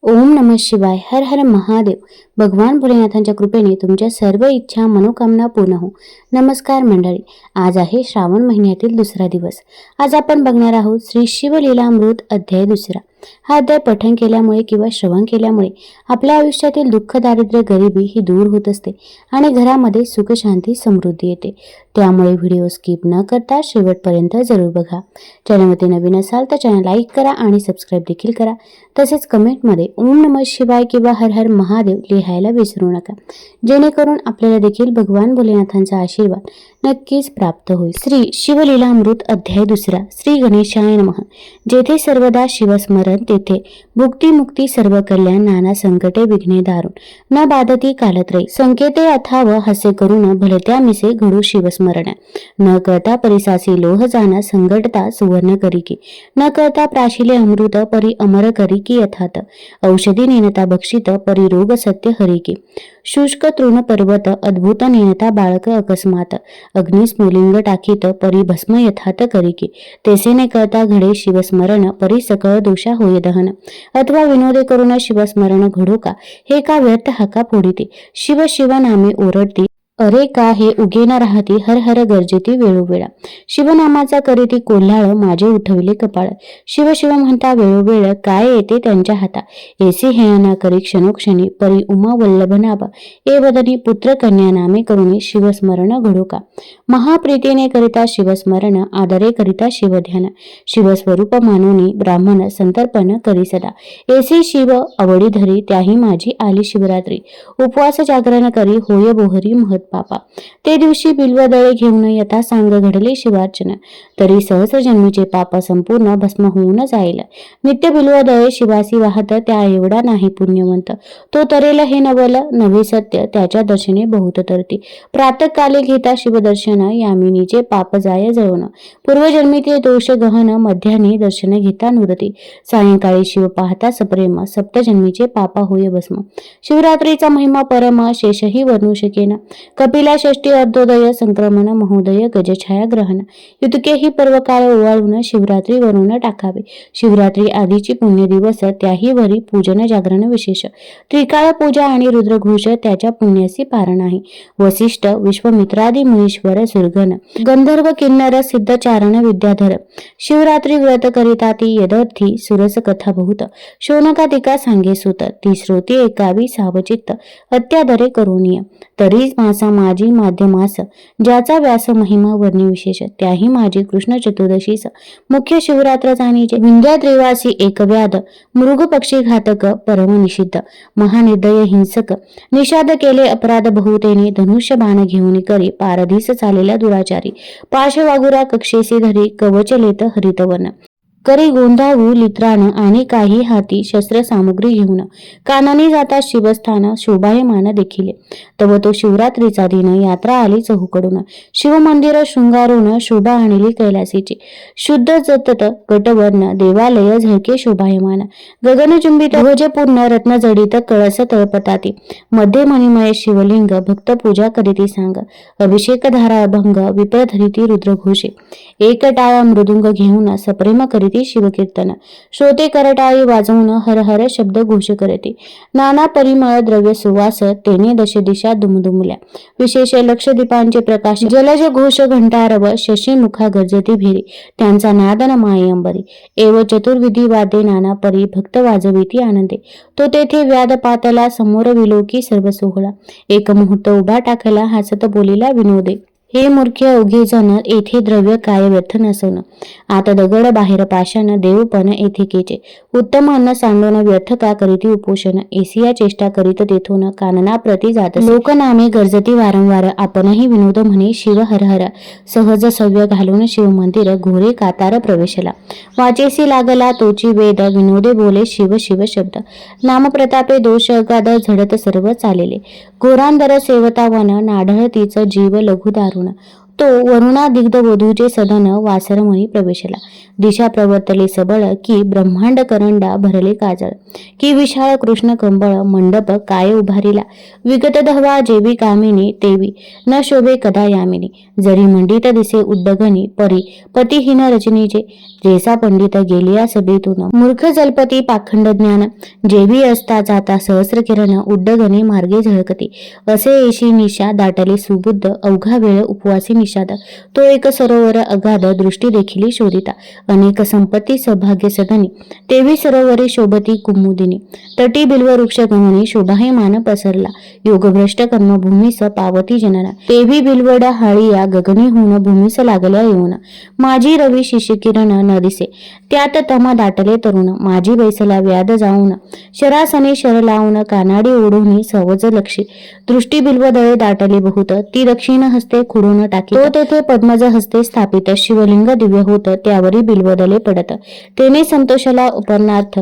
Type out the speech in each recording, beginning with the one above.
ओम नमः शिवाय. हर हर महादेव. भगवान भोलेनाथांच्या कृपेने तुमच्या सर्व इच्छा मनोकामना पूर्ण हो. नमस्कार मंडळी. आज आहे श्रावण महिन्यातील दुसरा दिवस. आज आपण बघणार आहोत श्री शिवलीलामृत अध्याय 2. हा अध्याय पठण केल्यामुळे किंवा श्रवण केल्यामुळे आपल्या आयुष्यातील दुःख, दारिद्र्य, गरिबी ही दूर होत असते आणि घरामध्ये सुख, शांती, समृद्धी येते. त्यामुळे व्हिडिओ स्किप न करता शेवटपर्यंत जरूर बघा. चॅनलमध्ये नवीन असाल तर चॅनल लाईक करा आणि सबस्क्राईब देखील करा. तसेच कमेंटमध्ये ओम नमः शिवाय किंवा हर हर महादेव लिहायला विसरू नका, जेणेकरून आपल्याला देखील भगवान भोलेनाथांचा आशीर्वाद नक्कीच प्राप्त होईल. श्री शिवलीलामृत अध्याय 2. श्री गणेशाय नमः. जेथे सर्वदा शिवस्मरण तेथे भुक्ती मुक्ती सर्व कल्याण, नाना संकटे विघ्ने दारुण न बाधती कालत्रयी. संकेते अथाव हास्य करून भलत्या मिसे घडू शिवस्मरण. न कळता परिसासी लोह जाना संकटता सुवर्ण करी की. न कळता प्राशिले अमृत परी अमर करी की यथात. औषधी नेनता भक्षित परी रोग सत्य हरी की. शुष्क तृण पर्वत अद्भुत नेनता बाळक अकस्मात. अग्नी स्फुलिंग टाकीत परी भस्म यथात करी की. तेसे ने कळता घडे शिवस्मरण परी सकळ दोषा होय दहन. अथवा विनोदे करून शिवस्मरण घडो का, हे का व्यर्थ हाका फोडिते. शिव शिव नामे ओरडती, अरे का हे उगेना राहती. हर हर गर्जेती वेळोवेळा. शिवनामाचा करीती कोल्हाळ माझे उठविले कपाळ. शिव शिव म्हणता वेळोवेळ काय येते त्यांच्या हाता. एसी हेयना करी क्षणोक्षणी परी उमा वल्लभ नाभ. ए वदनी पुत्र कन्या नामे करुणी शिवस्मरण घडो का. महाप्रीतीने करिता शिवस्मरण आदरे करिता शिवध्यान. शिवस्वरूप मानोनी ब्राह्मण संतर्पण करी सदा. एसी शिव आवडी धरी त्याही माझी आली शिवरात्री. उपवास जागरण करी होय बोहरी महत पापा. ते दिवशी बिल्वदळे घेऊन यथा सांग घडले शिवार्चन. तरी सहस्र जन्मीचे पाप संपूर्ण भस्म होऊन जाईल. नित्य बिल्वदळे शिवासी वाहत त्या एवढा नाही पुण्यवंत. तो तरेल हे नवल नवे सत्य त्याच्या दर्शने बहुत तरती. प्रातःकाली घेता शिवदर्शन यामिनीचे पाप जाय जळून. पूर्वजन्मीचे दोष गहन मध्यानी दर्शन घेता नुरती. सायंकाळी शिव पाहता सप्रेम सप्तजन्मीचे पापा होय भस्म. शिवरात्रीचा महिमा परम शेषही वर्णू शकेना. कपिला षष्ठी अर्धोदय संक्रमण महोदय गजछाया ग्रहण. युतके ही पर्वकाळ ओवाळून शिवरात्री वरून टाकावे. शिवरात्री आधीची पुण्य दिवस त्याही वरी पूजन जागरण विशेष. त्रिकाळ पूजा आणि रुद्रघोष त्याच्या पुण्यासी पार नाही. वसिष्ठ विश्वमित्रादी मुनीश्वर सुरगण गंधर्व किन्नर सिद्ध चारण विद्याधर. शिवरात्री व्रत करिता ती यदर्थी सुरस कथा बहुत. शौनकादिका सांगे सुत ती श्रोती एकावी सावचित्त अत्यादरे करुणीय. तरी मासा माझी माध्यमास ज्याचा व्यास महिमा वर्णी विशेष. त्याही माझी कृष्ण चतुर्दशीस मुख्य शिवरात्र जाणीचे. विंध्याद्रिवासी एक व्याध मृग पक्षी घातक परम निषिद्ध. महानिर्दय हिंसक निषाद केले अपराध बहुतेने. धनुष्य बाण घेऊन करी पारधीस चालेल्या दुराचारी. पाशवागुरा कक्षेसी धरी कवचलेत हरितवन. करी गोंधावू लित्राण आणि काही हाती शस्त्र सामुग्री घेऊन. कानानी जाता शिवस्थान शोभायमान देखिले. तव तो शिवरात्रीचा दिन यात्रा आली चहूकडून. शिवमंदिर शृंगारून शोभा आणली कैलासीची. शुद्ध जतत गटवर्ण देवालय झळके शोभायमान. गगनचुंबित ध्वजपूर्ण रत्नजडित कळस तळपताती. मध्ये मणिमय शिवलिंग भक्त पूजा करीती सांग. अभिषेक धारा अभंग विप्र धरिती रुद्रघोषे. एक टाळा मृदुंग घेऊन सप्रेम करीती शिवकीर्तन. श्रोते करटाळी वाजवून हर हर शब्द घोष करते. नाना परिमळ द्रव्य सुवास तेने दश दिशा दुमदुमल्या. विशेष लक्ष दीपांचे प्रकाश जलज घोष घंटारव शशी मुखा गर्जती भिरी. त्यांचा नादन माये अंबरी. एव चतुर्विधी वाद्ये नाना परी भक्त वाजविती आनंदे. तो तेथे व्याध पातला समोर विलोकी सर्व सोहळा. एक मुहूर्त उभा टाकला हसत बोलिला विनोदे. हे मूर्ख अवघे जण येथे द्रव्य काय व्यर्थ नसवण. आता दगड बाहेर पाषाण देवपण येथे केचे. उत्तम अन्न सांडून व्यर्थ का करीती उपोषण. एसिया चेष्टा करीत तेथून कानना प्रती जात. लोकनामे गर्जती वारंवार आपणही विनोद म्हणे शिव हर हर. सहज सव्य घालून शिव मंदिर घोरे कातार प्रवेशला. वाचेसी लागला तोची वेद विनोदे बोले शिव शिव शब्द. नामप्रतापे दोष अगाध झडत सर्व चालेले. घोरांदर सेवतावन नाढळ तीच जीव लघु दारुण. तो वरुणादिग्ध वधूचे सदन वासरमणी प्रवेशला. दिशा प्रवर्तले सबळ, की ब्रह्मांड करंडा भरले काजळ, की विशाळ कृष्ण कंबळ मंडप काय उभारिला. विगत धवा जेवी कामिनी, तेवी न शोभे कदा यामिनी. जरी मंडित दिसे उड्डगणी, परी पतिहीन रजनीचे. जैसा पंडित गेलिया सभेतून, मूर्ख जलपती पाखंड ज्ञान. जेवी असता जाता सहस्र किरण, उड्डगणी मार्गे झळकती. असे येशी निशा दाटले सुबुद्ध, अवघा वेळ उपवासी निषाद. तो एक सरोवर अगाध, दृष्टी देखील शोधिता. अनेक संपत्ती सौभाग्य सदनी, तेवी सरोवरे शोभती कुमुदिनी. तटी बिल्व वृक्ष गमनी, शोभायमान पसरला. योगभ्रष्ट कर्मभूमीस पावती जनना, तेवी बिल्वड हाळिया गगनी होऊन भूमीस लागल्या येऊन. माझी रवी शिशिकिरण न दिसे, त्यात तमा दाटले तरुण. माझी बैसला व्याध जाऊन, शरासने शर लावून. कानाडी ओढून सवज लक्षी, दृष्टी बिल्व दळे दाटले बहुत. ती दक्षिण हस्ते खुडून टाकी, तो तेथे पद्मज हस्ते स्थापित. शिवलिंग दिव्य होत, त्यावरी बिल्वदले पडत. तेने संतोषला उपरणार्थ,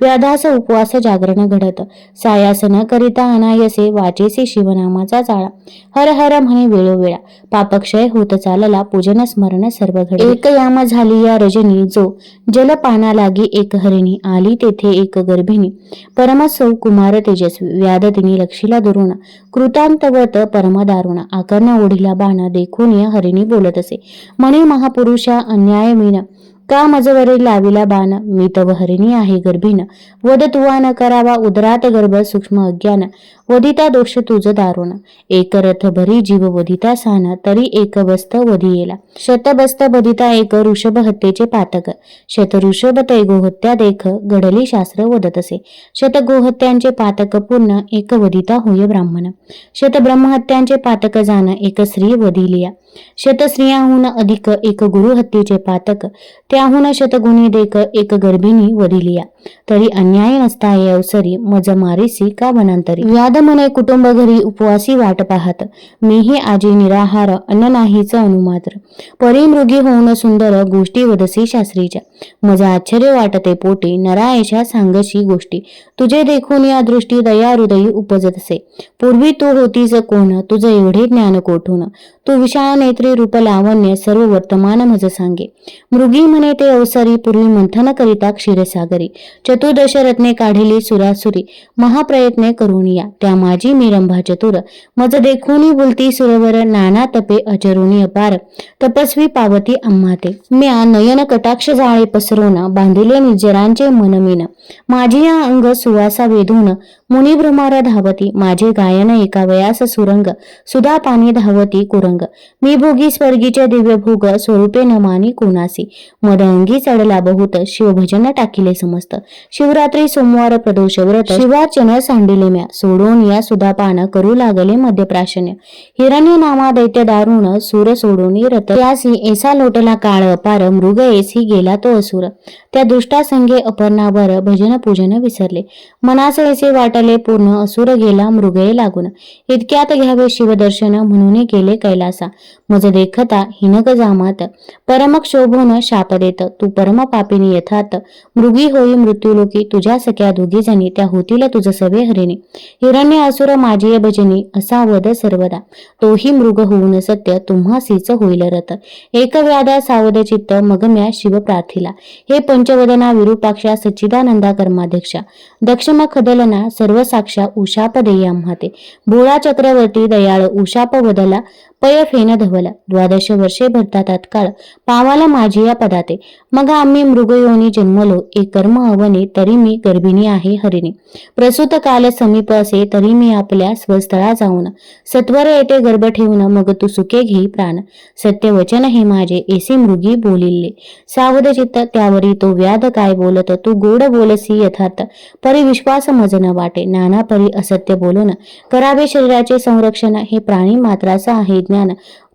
व्याधास उपवास जागरण घडत. सायास न करिता अनायसे, वाचेसी शिवनामाचा जाळा. हर हर म्हणे वेळोवेळा, पापक्षय होत चालला. पूजन स्मरण सर्व घडे. एक याम झाली या रजनी, जो जल पाना लागी एक हरिणी. आली तेथे एक गर्भिणी, परमसौ कुमार तेजस्वी. व्याध तिने लक्षीला दुरुण, कृतांतवत परम दारुण. आकर्ण ओढीला बाण, देखून या हरिणी बोलत असे. म्हणे महापुरुषा अन्याय मीन, का मजवरी लाविला बाण. मी तव हरिणी आहे गर्भीन, वद तुवा न करावा उदरात गर्भ सूक्ष्म अज्ञान. वदिता दोष तुझ दारुण, एक रथ भरी जीव वदिता सान. तरी एक बस्त वधी येला, शतबस्त बदिता एक. ऋषभ हत्येचे पातक, शत ऋषभ तै गोहत्या देख. घडली शास्त्र वदत असे, शत गोहत्यांचे पातक पूर्ण. एक वदिता होय ब्राह्मण, शत ब्रह्महत्यांचे पातक जाण. एक स्त्री वधिलिया, शत स्त्रियाहून अधिक. एक गुरु हत्येचे पातक, त्याहून शतगुणी देख. एक गर्भिणी वधिलिया, तरी अन्याय नसता ये अवसरी. मज मारीसी का वनांतरी. व्याध म्हणे कुटुंब घरी, उपवासी वाट पाहत. मीही आजी निराहार, अन्न नाहीच अनुमात्र. परिमृगी होऊन सुंदर, गोष्टी वदसी शास्त्रीच्या. मज आश्चर्य वाटते पोटी, नरायशा सांगशी गोष्टी. तुझे देखून या दृष्टी दया हृदयी उपजत असे. पूर्वी तू होतीस कोण, तुझ एवढे ज्ञान कोठून. तू विशाळ नेत्री रूप लावण्य, सर्व वर्तमान मज सांगे. मृगी म्हणे ते अवसरी, पूर्वी मंथन करिता क्षीरसागरी. चतुर्दश रत्ने काढिली सुरासुरी, महाप्रयत्ने करून या. त्या माझी मी रंभा चतुर, मज देखून बोलती सुरवर. नाना तपे अचरुणी अपार, तपस्वी पावती आम्हा ते. म्या नयन कटाक्ष जाळे पसरून, बांधिले निजरांचे मनमीन. माझी या अंग सुवासा वेधून, मुनी भ्रमार धावती. माझे गायन एका वयास सुरंग, सुधा पाणी धावती कुरंग. मी भोगी स्वर्गीचे दिव्य भोग, स्वरूपे न मानी कोणासी. मद अंगी चढला बहुत, शिवभजन टाकिले समस्त. शिवरात्री सोमवार प्रदोष व्रत, शिवार्चन सांडिले म्या. सोडून या सुधापान, करू लागले मध्यप्राशन्य. हिरण्य नामा दैत्य दारुण, सूर सोडून रत. त्यासी ऐसा लोटला काळ अपार, मृग ऐसी गेला तो असुर. त्या दुष्टासंगे अपर्णावर, भजन पूजन विसरले. मनास ऐसे वाटले पूर्ण, असुर गेला मृगये लागून. इतक्यात घ्यावे शिवदर्शन, म्हणून गेले कैलासा. मज देखता हिनक जामात, परमक शोभून शाप देत. तू परम पापिनी यथात, मृगी होई मृत्यूलोकी. तुझ्या सख्या दोघी जणी, त्या होतील तुझ सवे हरिणी. हिरण्य असुर माझी भजनी, असा वद सर्वदा. तोही मृग होऊन सत्य, तुम्हासीच होईल रत. एक व्याधा सावध चित्त, मग म्या शिव प्रार्थिला. हे पंचवदना विरूपाक्षा, सच्चिदानंदा कर्माध्यक्षा. दक्षम खदलना सर्व साक्षा, उशाप देई आम्हा ते. भोळा चक्रवर्ती दयाळ, उशाप वदला पय फेन धवला. 12 वर्षे भरता तात्काळ, पावाला माझी या पदाते. मग आम्ही मृगयोनी जन्मलो, एक कर्म अवनी. तरी मी गर्भिणी आहे हरिणी. प्रसूत काल समीप असे, तरी मी आपल्या स्वस्थळा जाऊन. सत्वर येते गर्भ ठेवून, मग तू सुखे घेई प्राण. सत्य वचन हे माझे, एसी मृगी बोलिले. सावध चित्त, त्यावरी तो व्याध काय बोलत. तू गोड बोलसी यथार्थ, परी विश्वास मज न वाटे. नाना परी असत्य बोलून, करावे शरीराचे संरक्षण. हे प्राणी मात्राचा आहे ज्ञान,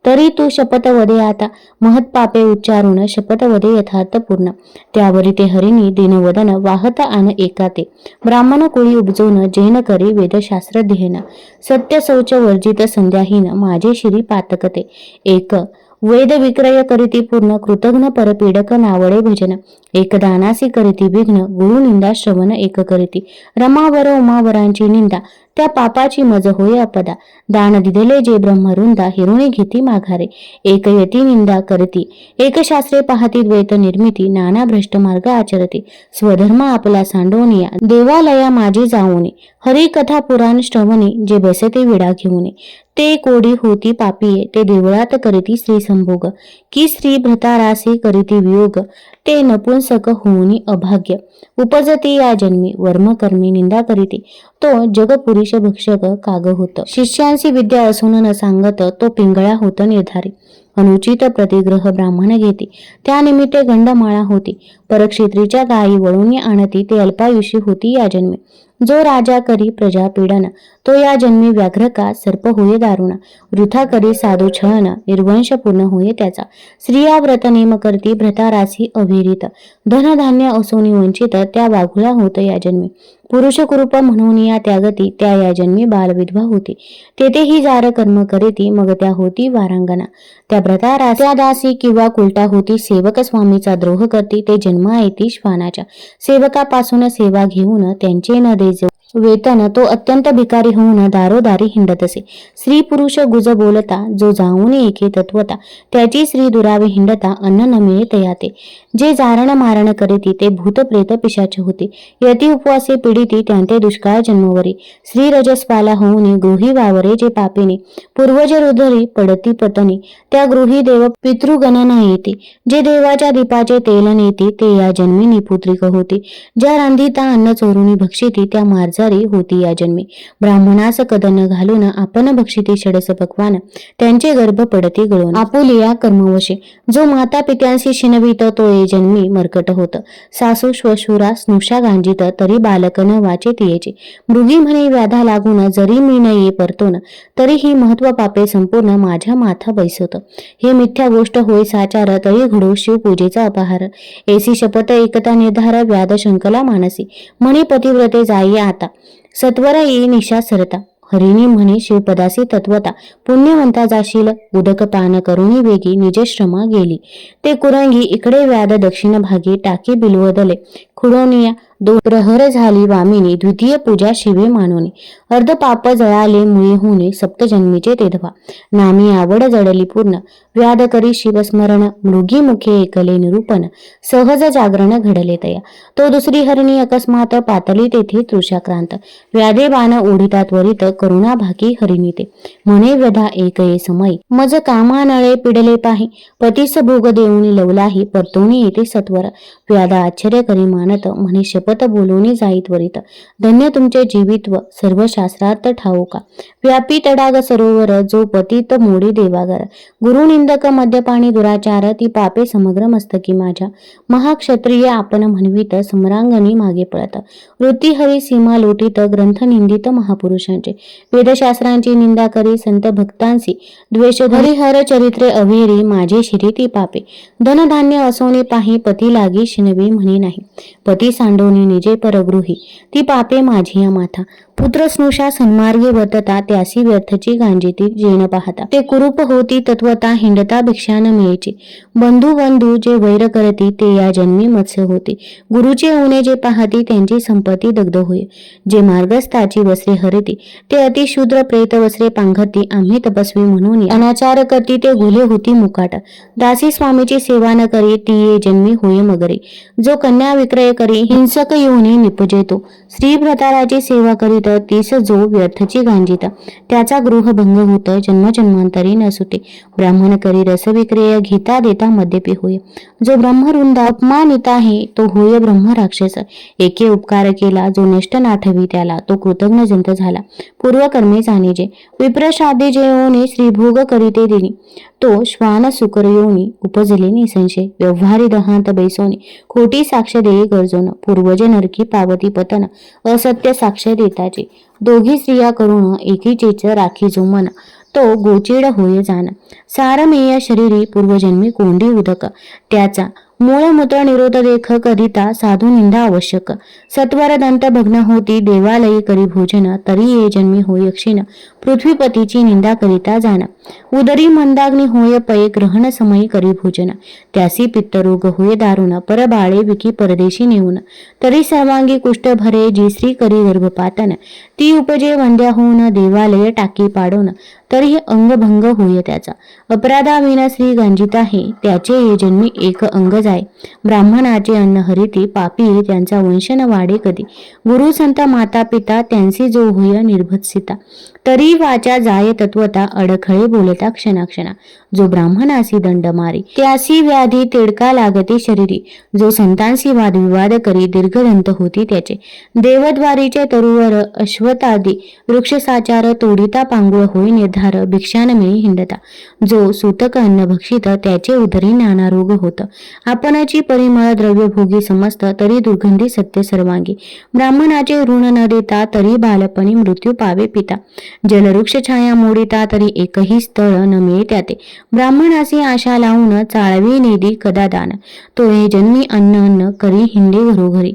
तरी तू शपथ वदे आता. महत पापे उच्चारून, शपथ वदे यथार्थ पूर्ण. त्यावरी ते हरिणी दिनवदन, वाहत आन एकाते. ब्राह्मण कुळी उपजून, जैन करी वेदशास्त्र ध्येन. सत्य शौच वर्जित संध्याहीन, माझे शिरी पातकते. एक वेद विक्रय करीती पूर्ण, कृतघ्न परपीडक नावडे भजन. एक दानासी करीती विघ्न, गुरु निंदा श्रवण एक करीती. रमावर उमावरांची निंदा, त्या पापाची मज होय अपदा. दान दिलेले जे ब्रह्मवृंदा हिरुणी घेती माघारे. एक यती निंदा करती एक शास्त्रे पाहती द्वैत निर्मिती. नाना भ्रष्ट मार्ग आचरती स्वधर्म आपला सांडवनिया. देवालया माझी जाऊनी हरी कथा पुराण श्रवणी. जे बसते विडा घेऊनी ते कोडी होती पापिये. ते देवळात करीती स्त्री संभोग की स्त्री भ्रतारासी करीती वियोग. ते नपुंसक होऊनी अभाग्य उपजती या जन्मी. वर्मकर्मी निंदा करीती तो जग पुरुष भक्षक काग होत. शिष्यांसी विद्या असून न सांगत तो पिंगळा होत निर्धारी. अनुचित प्रतिग्रह ब्राह्मण घेती त्यानिमित्ते गंडमाळा होती. परक्षेत्रीच्या गायी वळून आणती ते अल्पायुषी होती या जन्मी. जो राजा करी प्रजा पीडन तो या जन्मी व्याघ्र का सर्प होय दारुण. वृथा करी साधू छळन निर्वंश पूर्ण होय त्याचा. स्त्रिया व्रत नेम करती भ्रतारासी अविरित. धनधान्य असोनी वंचित त्या वाघुळा होत या जन्मी. पुरुष कुरूप म्हणून या त्यागती त्या या जन्मी बालविधवा होती. तेथेही जार कर्म करीती मग त्या होती वारांगना. त्या भ्रतारासी त्या दासी किंवा कुलटा होती. सेवक स्वामीचा द्रोह करती ते जन्मा येती श्वानाच्या. सेवकापासून सेवा घेऊन त्यांचे न दे वेतन तो अत्यंत भिकारी होऊन दारोदारी हिंडत असे. स्त्री पुरुष गुज बोलता जो जाऊन एके तत्वता. त्याची स्त्री दुरावे हिंडता अन्न न मिळे तयाते. जे जारण मारण करीती ते भूत प्रेत पिशाच होती. यती उपवासे पीडिती त्यांते दुष्काळ जन्मवरी. स्त्री रजस्पाला होऊन गृही वावरे जे पापिनी. पूर्वज रुधरी पडती पतनी त्या गृही देव पितृगणना येते. जे देवाच्या दीपाचे तेल नेती ते या जन्मी निपुत्रिक होती. ज्या रांधिता अन्न चोरुनी भक्षिती त्या मार्जारी होती या जन्मी. ब्राह्मणास कदन घालून आपण भक्षिती षडस पक्वान त्यांचे गर्भ पडती गळून. आपुलिया कर्मवशे जो माता पित्यांशी शिनवित तो ये जन्मी मर्कट होत. सासू श्वशुरा स्नुषा गांजित तरी बालक न वाचे तियेचे. मृगी म्हणे व्याधा लागून जरी मी न ये परतोन तरी ही महत्व पापे संपूर्ण माझ्या माथा बैसवत. हे मिथ्या गोष्ट होय साचार तरी घडो शिवपूजेचा अपहार. ऐसी शपथ एकता निर्धार व्याध शंकला मानसी. म्हणे पतिव्रते जाई आता सत्वर ये निशा सरता. हरिणी म्हणे शिवपदासी तत्वता. पुण्यवंता जाशील उदक पान करुणी वेगी निज श्रमा गेली. ते कुरंगी इकडे व्याध दक्षिण भागी टाकी बिलवदले खुडोनिया. दो प्रहर झाली वामिनी द्वितीय पूजा शिवे मानोनी. अर्ध पाप जळाले मुळे होणे सप्तजन्मीचे तेधवा. नामी आवड जडली पूर्ण व्याध करी शिवस्मरण. मृगी मुखे एकले निरूपण सहज जागरण घडले तया. तो दुसरी हरिणी अकस्मात पातळी तेथे तृषाक्रांत. व्याधे बाण ओढिता त्वरित करुणा भाकी हरिणी ते. म्हणे व्यधा एक ये समयी मज कामा नळे पिडले पाही. पतीस भोग देऊनी लवलाही परतोनी येते सत्वर. व्याधा आश्चर्य करी मानत म्हणे शपथ बोलवणी जाई त्वरित. धन्य तुमचे जीवित्व सर्व शास्त्रार्थ ठाऊका. व्यापी तडाग सरोवर जो पतित मोडी देवागर. गुरुनिंदक मद्यपाणी दुराचार ती पापे समग्र मस्तकी माझ्या. महाक्षत्रिय आपण म्हणवित सम्रांगणी मागे पळत. वृत्ती हरी सीमा लोटीत ग्रंथ निंदित महापुरुषांचे. वेदशास्त्रांची निंदा करी संत भक्तांसी द्वेष हरिहर चरित्रे अविरी माझे शिरीती पापे. धनधान्य असोने पाही पती लागी शिनवी म्हणे नाही. पती सांडोनी निजे परगृही ती पापे माझी या माथा. पुत्र स्नुषा सन्मार्गे वर्तता त्यासी व्यर्थची गांजिती जेण पाहता. ते कुरूप होती तत्वता हिंडता भिक्षा न मिळेची. बंधू बंधू जे वैर करती ते या जन्मी मत्स्य होती. गुरुचे ऊने जे पाहती त्यांची संपत्ती दग्ध होय. जे मार्गस्थाची वस्त्रे हरती ते अतिशूद्र प्रेत वस्त्रे पांघरती. आम्ही तपस्वी म्हणून अनाचार करती ते गुले होती मुकाट. दासी स्वामीची सेवा न करी ती ये जन्मी होय मगरी. जो कन्या विक्रय करी हिंसक योनी निपजेतो. स्त्री भ्रताराची सेवा करीत तीस जो व्यर्थची गांजिता. त्याचा गृहभंग होत जन्मजन्मांतरी न सुटे. ब्राह्मण करी रसविक्रिय घेता देता मद्यपी होय. जो ब्रह्मवृंदा अपमानित आहे तो होय ब्रह्म राक्षस. एके उपकार केला जो नष्ट नाठवी त्याला तो कृतज्ञ जंत झाला. पूर्वकर्मे जाणीजे विप्रश्राद्धी जे योनी श्रीभोग करीते दिनी. तो श्वान सुकर योनी उपजले निसंशय. व्यवहारी दहांत बैसोनी खोटी साक्ष देई गरजोन. पूर्वज नरकी पावती पतन असत्य साक्ष देताचे. दोघी स्त्रिया करून एकीचेच राखी जो मन तो गोचिड होय जाण. सारमेय शरीरी पूर्वजन्मी कोंडी उदक. त्याचा मूळमूत्र निरोध देख करिता साधू निंदा आवश्यक. सत्वर दंत भग्न होती देवालयी करी भोजन तरी ये जन्मी होय क्षीण. पृथ्वीपतीची निंदा करिता जाण. उदरी मंदाग्नी होय पये ग्रहण समयी करी भोजन. त्यासी पित्तरोग होय दारुण परबाळे विकी परदेशी नेऊन. तरी सर्वांगी कुष्ठ भरे जी स्त्री करी गर्भपातन. ती उपजे वंद्या होऊन देवालय टाकी पाडून. तरी अंगभंग होय त्याचा. अपराधाविना स्त्री गंजित आहे त्याचे हे जन्मी एक अंग जाय. ब्राह्मणाचे अन्न हरिती पापी त्यांचा वंश न वाढे कधी. गुरु संत माता पिता त्यांची जो होय निर्भत्सिता. तरी वाचा जाय तत्वता अडखळे बोलता क्षणाक्षणा. जो ब्राह्मणासी दंड मारी त्यासी व्याधी तिडका लागते शरीरी. जो संतांशी वादविवाद करी दीर्घदंत होती त्याचे. देवद्वारीचे तरुवर अश्वतादी वृक्षसाचार तोडिता पांगुळ होई निर्धार भिक्षानमेळी हिंडता. जो सूतक अन्न भक्षित त्याचे उदरी नाना रोग होत. आपणाची परिमळ द्रव्य भोगी समजत तरी दुर्गंधी सत्य सर्वांगी. ब्राह्मणाचे ऋण न देता तरी बालपणी मृत्यू पावे पिता. जलवृक्ष छाया मोडिता तरी एकही स्थळ न मिळे त्याते. ब्राह्मणासी आशा लावून चाळवी नेदी कदा दान. तो हे जन्मी अन्न अन्न करी हिंडे घरोघरी.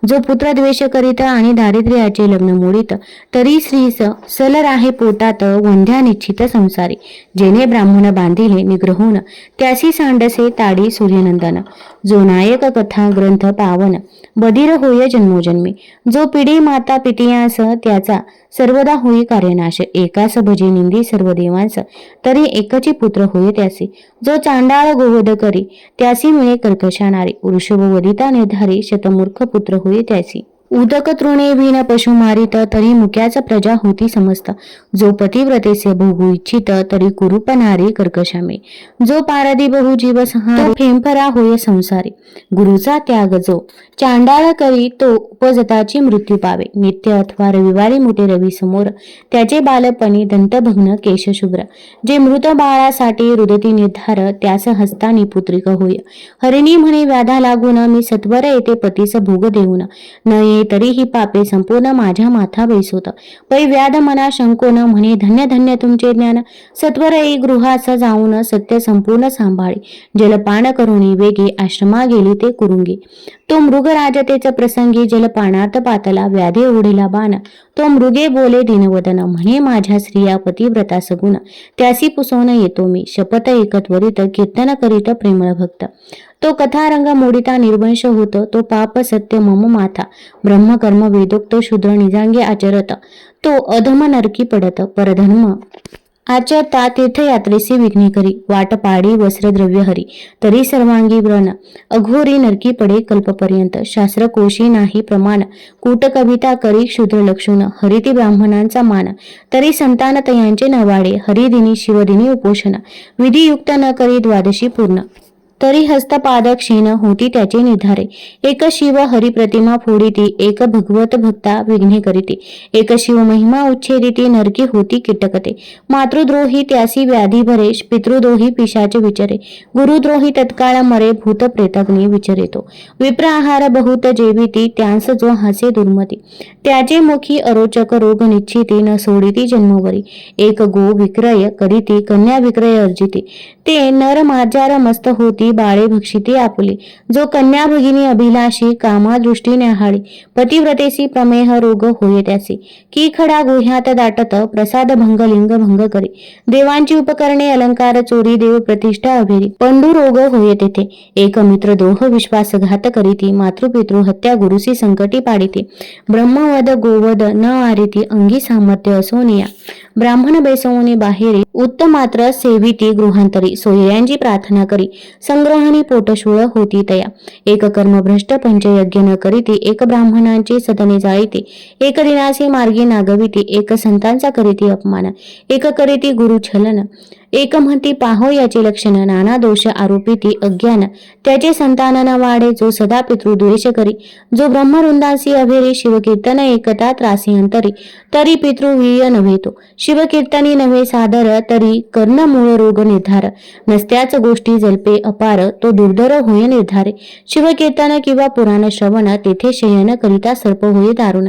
जो पुत्र द्वेष करीत आणि दारिद्र्याचे लग्न मोडित तरी स्त्रीस सल राहे पोटात वंध्या निश्चित संसारी. जेने ब्राह्मण बांधिले निग्रहोन त्यासी सांडसे ताडी सूर्यनंदन. जो नायक कथा ग्रंथ पावन बधीर होय जन्मोजन्मी. जो पिढी माता पितियांस त्याचा सर्वदा होई कार्यनाश. एकास भजे निंदी सर्व देवांस तरी एकची पुत्र होय त्यासी. जो चांडाळ गोवध करी त्यासी मिळे कर्कशानारी. वृषभ वदिता निर्धारी शतमूर्ख पुत्र होय त्यासी. उदक तृणे भीन पशु मारित तरी मुक्याच प्रजा होती समस्त. जो पतिव्रतेसे भोगू इच्छित तरी कुरूप नारी कर्कशामे. जो पारधी बहु जीव संहार फेंफरा होय संसारी. गुरुचा त्याग जो चांडाळ करी तो उपजताची मृत्यू पावे. नित्य अथवा रविवारी मोठे रवी समोर त्याचे बालपणी दंतभग्न केश शुभ्र. जे मृत बाळासाठी रुदती निर्धार त्यास हस्तानी पुत्रिक होय. हरिणी म्हणे व्याधा लागून मी सत्वर येते पतीस भोग देऊन. न तरी ही पापे संपूर्ण माझ्या माथा बैसोत. पै व्याध मना शंकोन म्हणे धन्य धन्य तुमचे ज्ञान. सत्वर एक गृहास जाऊन सत्य संपूर्ण सांभाळी. जलपान करुणी वेगे आश्रमा गेली ते कुरुंगी. तो मृग राजतेच प्रसंगी जलपानात पातला व्याधी ओढिला बाण. तो मृगे बोले दिनवदन म्हणे माझ्या स्त्रिया पतिव्रता सगुण. त्यासी पुसवून येतो मी शपथ एकत्वरित कीर्तन करीत प्रेमळ भक्त. तो कथारंग मोडिता निर्वंश होत. तो पाप सत्य मम माथा. ब्रह्मकर्म वेदोक्त शूद्र निजांगी आचरत. तो अधम नरकी पडत. परधर्म आचरता तीर्थयात्रेसी विघ्ने करी. वाट पाडी वस्त्र द्रव्य हरी तरी सर्वांगी व्रण. अघोरी नरकी पडे कल्पपर्यंत. शास्त्र कोशी नाही प्रमाण. कूट कविता करी क्षुद्र लक्षून. हरिती ब्राह्मणांचा मान तरी संतान तयांचे नवाडे. हरिदिनी शिवदिनी उपोषण. विधियुक्त न करी द्वादशी पूर्ण तरी हस्तपाद क्षीण होती त्याचे निर्धारे. एक शिव हरी प्रतिमा फोडिती. एक भगवत भक्ता विघ्ने करीती. एक शिव महिमा उच्छेदिती नरकी होती कीटकते. मातृद्रोही त्यासी व्याधी भरे. पितृद्रोही पिशाच विचरे. गुरुद्रोही तत्काळ मरे भूत प्रेतग्नी विचरेतो. विप्र आहार बहुत जेविती त्यांस जो हासे दुर्मती. त्याचे मुखी अरोचक रोग निश्चिती न सोडिती जन्मवरी. एक गो विक्रय करीती कन्या विक्रय अर्जिती. ते नर माजार मस्त होती बाळे भक्षिती आपुली. जो कन्या भगिनी अभिलाषी कामा दृष्टी न्याहाळी. पतिव्रतेसी प्रमेह रोग होय त्यासी. की खडा गुह्यात दाटत प्रसाद भंग लिंग भंग करी. देवांची उपकरणे अलंकार चोरी देव प्रतिष्ठा अभेरी. पंडू रोग होय तेथे. एक मित्र दोह विश्वासघात करीती. मातृपितृ हत्या गुरुसी संकटी पाडिती. ब्रह्मवद गोवद न आरिती अंगी सामर्थ्य असोनिया. ब्राह्मण बैसवून बाहेरी उत्तमात्र सेविती गृहांतरी. सोयऱ्यांची प्रार्थना करी संग्रहणी पोटशूळ होती तया. एक कर्मभ्रष्ट पंचयज्ञ न करीती. एक ब्राह्मणांची सदने जाळीती. एक दिनासी मार्गी नागविती. एक संतांचा करीती अपमान. एक करीती गुरु छलन. एक म्हणती पाहो याचे लक्षण. नाना दोष आरोपिती अज्ञान. त्याचे संतान न वाढे. जो सदा पितृद्वेष करी. जो ब्रह्मवृंदासी अभेरी. शिवकीर्तन एकता त्रासी अंतरी. तरी पितृवीय नव्हे तो. शिवकीर्तनी नव्हे सादर तरी कर्ण मूळ रोग निर्धार. नसत्याच गोष्टी जल्पे अपार तो दुर्धर होय निर्धारे. शिवकीर्तन किंवा पुराण श्रवण तेथे शयन करिता सर्प होय दारुण.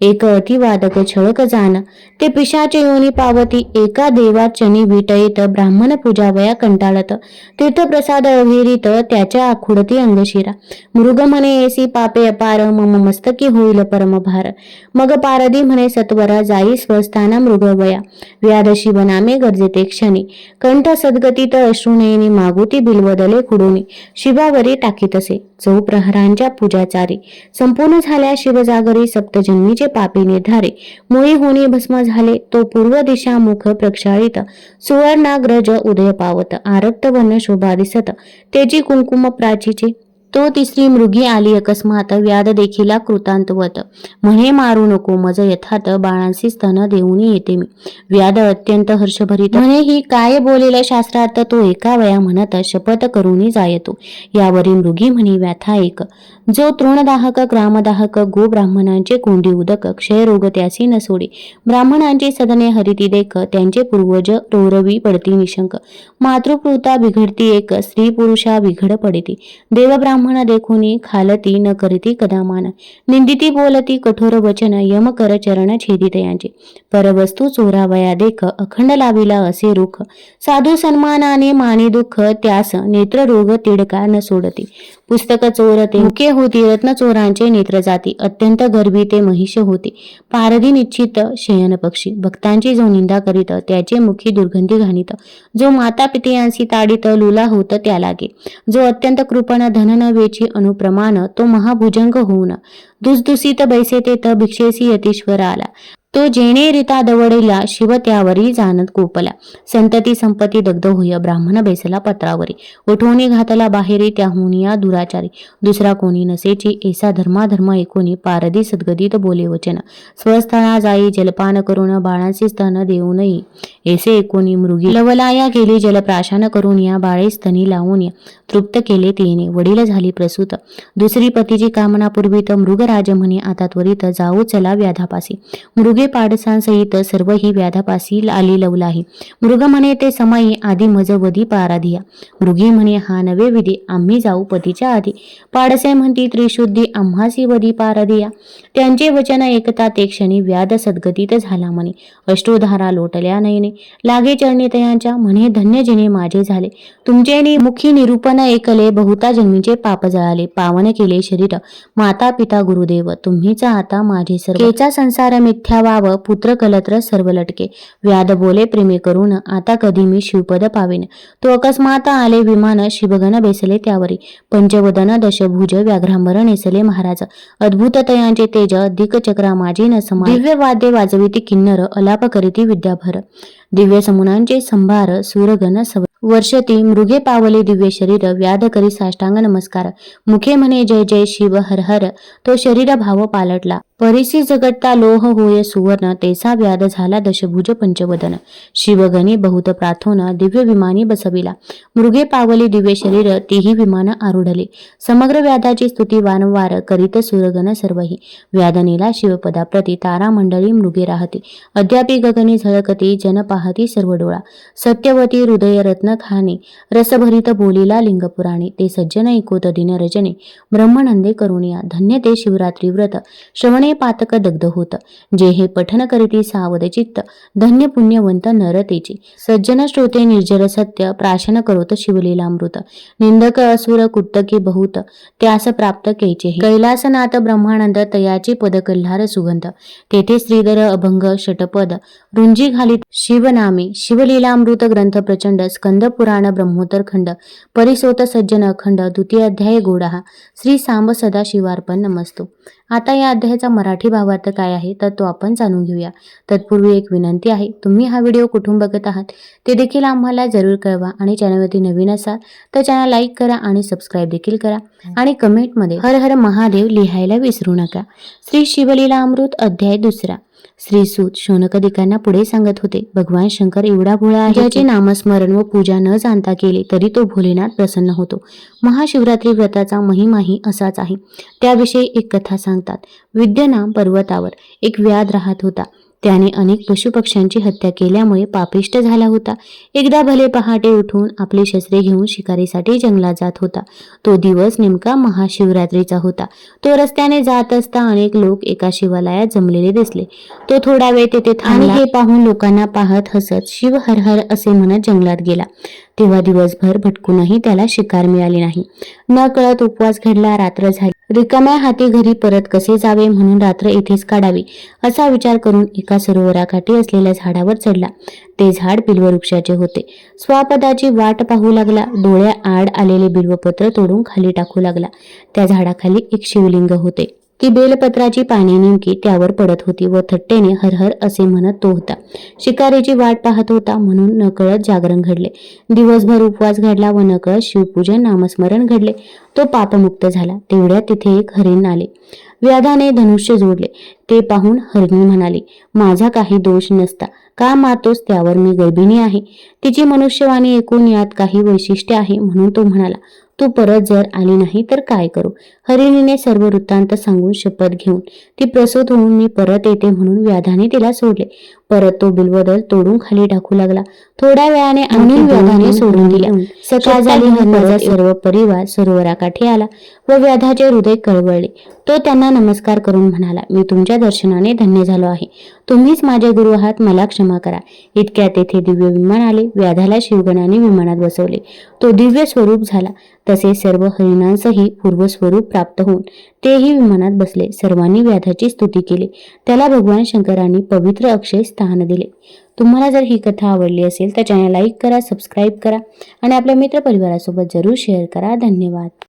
एक अतिवादक छळक जाण ते पिशाचे योनी पावती. एका देवाचनी विटयेत ब्राह्मण पूजा वया कंटाळत, तीर्थप्रसाद अविरित त्याच्या आखुडती अंगशिरा. मृग म्हणे येसी पापे अपार, मम मस्तकी होईल परमभार. मग पारधी म्हणे सत्वरा, जाई स्वस्थाना मृगवया. व्याध शिवनामे गरजेते क्षणी, कंठ सद्गतीत अश्रुनयनी. मागुती बिलवदले खुडोनी, शिवावरी टाकीतसे. चौप्रहरांच्या पूजाचारी, संपूर्ण झाल्या शिवजागरी. सप्तजन्मीचे पापी निर्धारे, मुळी होणी भस्म झाले. तो पूर्व दिशा मुख प्रक्षाळित, सुवर्णाग्रज उदय पावत. आरक्त वर्ण शोभा दिसत, तेजी कुंकुम प्राचीचे. तो तिसरी मृगी आली अकस्मात, व्याध देखिला कृतांतवत. म्हणे मारू नको मज यथात, बाळांसी स्तन देऊनी येते मी. व्याध अत्यंत हर्षभरित, म्हणे ही काय बोलेल शास्त्रार्थ. तो एका वया म्हणत, शपथ करूनी जायतो. यावरी मृगी म्हणी व्याथा एक, जो तृणदाहक ग्रामदाहक. गो ब्राह्मणांचे कोंडी उदक, क्षयरोग त्यासी न सोडी. ब्राह्मणांची सदने हरिती देख, त्यांचे पूर्वज रोरवी पडती निशंक. मातृपूता बिघडती एक, स्त्री पुरुषा बिघड पडिती. देव ब्राह्मण देखुनी, खालती न करीती कदामान. निंदिती बोलती कठोर वचन, यम कर चरण छेदित यांचे. परवस्तू चोरावया देख, अखंड लाविला असे रुख. साधू सन्मानाने मानी दुःख, त्यास नेत्र रोग तिडका न सोडती. पुस्तक चोरते मुके होती, रत्न चोरांचे नेत्र जाती. अत्यंत गर्भी ते महिष होते, पारधी निश्चित शयन पक्षी. भक्तांची जो निंदा करीत, त्याचे मुखी दुर्गंधी घाणीत. जो माता पितयांसी ताडित, लुला होत त्या लागे. जो अत्यंत कृपण, धन न वेची अनुप्रमाण. तो महाभुजंग होऊन, दुसदुसीत बैसे तेथ, भिक्षेसी यतीश्वर आला. तो जेणे रीता दवडिला, शिव त्यावरी जाणत कोपला. संतती संपत्ती दग्ध होय, ब्राह्मण बैसला पत्रावरी. उठवणी घातला बाहेरी, त्याहुनी या दुराचारी. दुसरा कोणी नसेची, ऐसा धर्माधर्म एकोणी. पारधी सद्गदित बोले वचन, स्वस्थळा जाई जलपान करून. बाळांसी स्तन देऊ नये, ऐसे एकोणी. मृगी लवलाया गेली जलप्राशन करून. या बाळे स्तनी लावून या, तृप्त केले तिने. वडील झाली प्रसूत, दुसरी पतीची कामना पूर्वीत. मृगराज म्हणे आता त्वरित, जाऊ चला व्याधापासी. मृगे पाडसांसहित सर्व ही व्याधापासी आली लवलाही. मृग म्हणे ते समयी, आधी मज वधी पाराधिया. मृगी म्हणे हा नवे विधी, आम्ही जाऊ पतीच्या आधी. पाडसे म्हणती त्रिशुद्धी, आम्हासी वधी पाराधिया. त्यांचे वचन ऐकता ते क्षणी, व्याध सद्गतीत झाला म्हणे. अश्रुधारा लोटल्या नयने, लागे चरणी तयांच्या. म्हणे धन्य जिने माझे झाले, तुमचे मुखी निरूपण ऐकले. बहुता जन्मीचे पाप जळाले, पावन केले शरीर. माता पिता गुरुदेव, तुम्हीच आता माझे सर्व. केचा संसार मिथ्या वाव, पुत्र कलत्र सर्व लटके. व्याध बोले प्रेमे करून, आता कधी मी शिवपद पावेन. तो अकस्मात आले विमान, शिवगण बेसले त्यावरी. पंचवदन दशभुज, व्याघ्रांबर नेसले महाराज. अद्भुत तयांचे तेज, दिक्चक्रा माझी न समान. दिव्य वाद्य वाजविती किन्नर, अलाप करीती विद्याभर. दिव्य समुनांचे संभार, सूरगण वर्षती. मृगे पावले दिव्य शरीर, व्याध करी साष्टांग नमस्कार. मुखे म्हणे जय जय शिव हर हर, तो शरीर भाव पालटला. परिसी जगटता लोह होय सुवर्ण, तेसा व्याध झाला दशभुज पंचवदन. शिवगणी बहुत प्रार्थोन, दिव्य विमानी बसविला. मृगे पावली दिव्य शरीर, तीही विमान आरूढले. समग्र व्याधाची स्तुती वारंवार करीत सुरगण सर्वही. व्याधनेला शिवपदाप्रती, तारा मंडळी मृगे राहती. अद्यापि गगनी झळकती, जन पाहती सर्व डोळा. सत्यवती हृदय रत्न खाणे, रसभरित बोलिला लिंगपुराणे. ते सज्जन ऐकोत दिन रजने, ब्रह्मनंदे करुणिया. धन्य ते शिवरात्री व्रत, श्रवणे पातक दग्ध होत. जे हे पठन करीती सावध चित्त, धन्य पुण्यवंत नर तेची. सज्जन श्रोते निर्जर सत्य, प्राशन करोत शिवलीलामृत. निंदक असुर कुट्टकी बहुत, त्यास प्राप्त कैचे. कैलासनाथ ब्रह्मानंद, तयाची पद कल्हार सुगंध. तेथे श्रीधर अभंग षटपद, रुंजी घालीत शिवनामे. शिवलीलामृत ग्रंथ प्रचंड, स्कंद पुराण ब्रह्मोत्तर खंड. परिसोत सज्जन अखंड, द्वितीय अध्याय गोडाहा. श्री सांब सदा शिवार्पण नमस्तु. आता या अध्यायाचा मराठी भावार्थ काय आहे तर तो आपण जाणून घेऊया. तत्पूर्वी एक विनंती आहे, तुम्ही हा व्हिडिओ कुठून बघत आहात ते देखील आम्हाला जरूर कळवा. आणि चॅनलवरती नवीन असाल तर चॅनल लाईक करा आणि सबस्क्राईब देखील करा. आणि कमेंटमध्ये हर हर महादेव लिहायला विसरू नका. श्री शिवलीला अमृत अध्याय 2. श्री सूत शौनकादिकांना पुढे सांगत होते, भगवान शंकर एवढा भोळा आहे, ज्याचे नामस्मरण व पूजा न जाणता केले तरी तो भोलेनाथ प्रसन्न होतो. महाशिवरात्री व्रताचा महिमाही असाच आहे. त्याविषयी एक कथा सांगतात. विद्यनाम पर्वतावर एक व्याध राहत होता. त्याने अनेक पशुपक्ष्यांची हत्या केल्यामुळे पापिष्ट झाला होता. एकदा भले पहाटे उठून आपली शस्त्रे घेऊन शिकारीसाठी जंगलात जात होता. तो दिवस नेमका महाशिवरात्रीचा होता. तो रस्त्याने जात असता अनेक लोक एका शिवालयात जमलेले दिसले. तो थोडा वेळ तेथे थांबला आणि हे पाहून लोकांना पाहत हसत शिव हर हर असे म्हणत जंगलात गेला. तेव्हा दिवसभर भटकूनही त्याला शिकार मिळाली नाही. न कळत उपवास घडला. रात्र झाली. रिकाम्या हाती घरी परत कसे जावे म्हणून रात्र इथेच काढावी असा विचार करून एका सरोवराकाठी असलेल्या झाडावर चढला. ते झाड बिल्ववृक्षाचे होते. स्वापदाची वाट पाहू लागला. डोळ्या आड आलेले बिल्वपत्र तोडून खाली टाकू लागला. त्या झाडाखाली एक शिवलिंग होते. ती बेलपत्राची पाने नेमकी त्यावर पडत होती व थट्टेने हर हर असे म्हणत तो होता. शिकारीची वाट पाहत होता म्हणून नकळत जागरण घडले. दिवसभर उपवास घडला व नकळत शिवपूजन नामस्मरण घडले. तो पापमुक्त झाला. तेवढ्यात तिथे एक हरिण आले. व्याधाने धनुष्य जोडले. ते पाहून हरिणी म्हणाली, माझा काही दोष नसता का मारतोस? त्यावर मी गर्भिणी आहे. तिची मनुष्यवाणी ऐकून यात काही वैशिष्ट्य आहे म्हणून तो म्हणाला, तू परत जर आली नाही तर काय करू? हरिणीने सर्व वृत्तांत सांगून शपथ घेऊन ती प्रसूत होऊन मी परत येते म्हणून व्याधाने तिला सोडले. परत तो बिल्वदल तोडून खाली टाकू लागला. थोड्या वेळाने आणखी व्याधाने सोडून दिले. सकाळ झाली. हरणाचा सर्व परिवार सरोवराकाठी आला व व्याधाचे हृदय कळवळले. तो त्यांना नमस्कार करून म्हणाला, मी तुमच्या दर्शनाने धन्य झालो आहे. तुम्हीच माझे गुरु आहात. मला क्षमा करा. इतक्यात तेथे दिव्य विमान आले. व्याधाला शिवगणाने विमानात बसवले. तो दिव्य स्वरूप झाला. तसे सर्व हरिणांसही पूर्वस्वरूप प्राप्त होऊन तेही विमानात बसले. सर्वांनी व्याधाची स्तुती केली. त्याला भगवान शंकरांनी पवित्र अक्षय स्थान दिले. तुम्हाला जर ही कथा आवडली असेल तर चॅनल लाईक करा, सबस्क्राईब करा आणि आपल्या मित्रपरिवारासोबत जरूर शेअर करा. धन्यवाद.